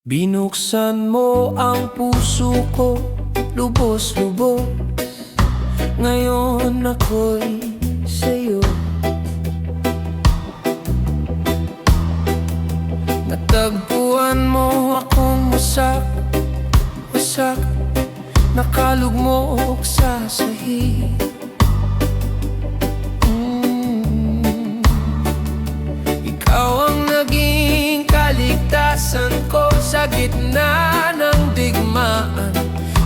Binuksan mo ang puso ko, lubos-lubos. Ngayon ako'y sa'yo. Natagpuan mo akong wasak, nakalugmok sa sahig. Ikaw ang naging kaligtasan ko sa gitna ng digmaan.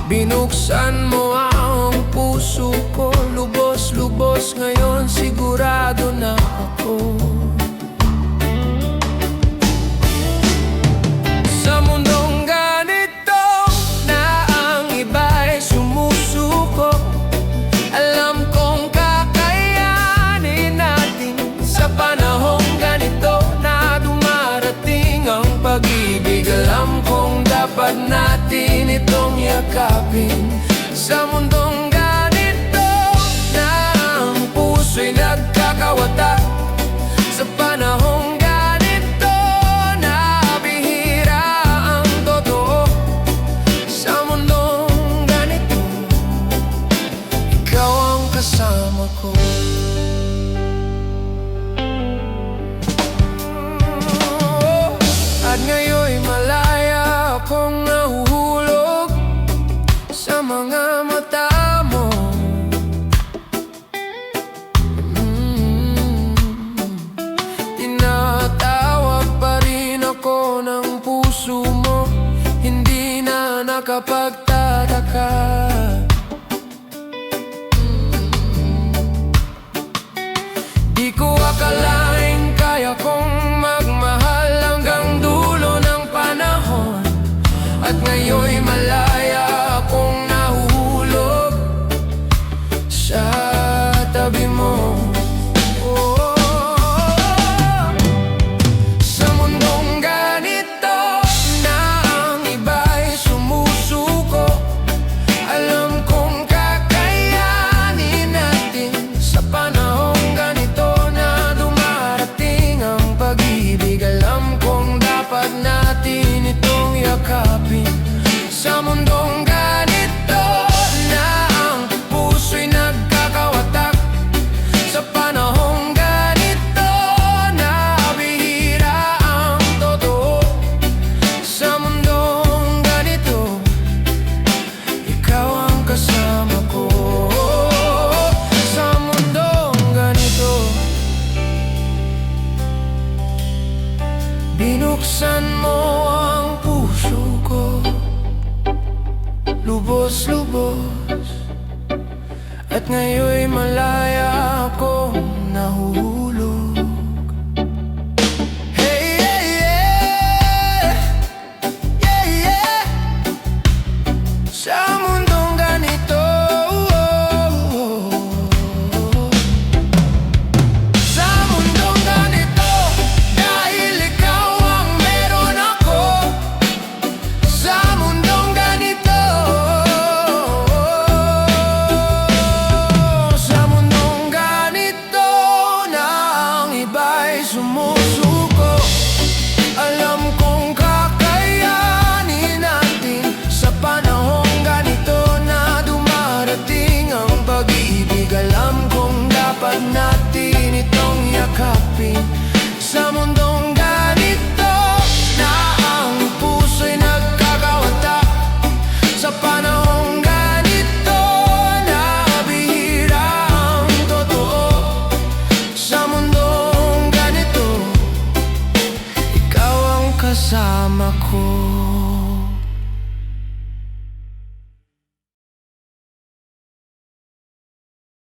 Binuksan mo ang puso ko, lubos-lubos. Ngayon sigurado na ako. Sa mundong ganito na ang iba'y sumusuko, alam kong kakayanin natin. Sa panahong ganito na dumarating ang pag-ibig, alam kong dapat natin itong yakapin. Sa mundong ganito na ang puso'y nagkakawatak, sa panahong ganito na bihira ang totoo. Sa mundong ganito, ikaw ang kasama ko. At ngayon'y malaya akong nahuhulog sa mga mata mo. Tinatawag pa rin ako ng puso mo, hindi na nakapagtataka. Di ko akalaing kaya kong magmahal hanggang dulo ng panahon. At ngayon'y malaya akong nahuhulog sa tabi mo. Sa mundong ganito na ang iba'y sumusuko, alam kong kakayanin natin. Sa panahong ganito na dumarating ang pag-ibig, alam kong dapat natin itong yakapin. Sa mundong ganito na ang puso'y nagkakawatak, sa panahong ganito na bihira ang totoo. Sa mundong ganito, ikaw ang kasama ko. Sa mundong ganito, binuksan mo ang puso ko, lubos-lubos. At ngayon'y malaya akong nahuhulog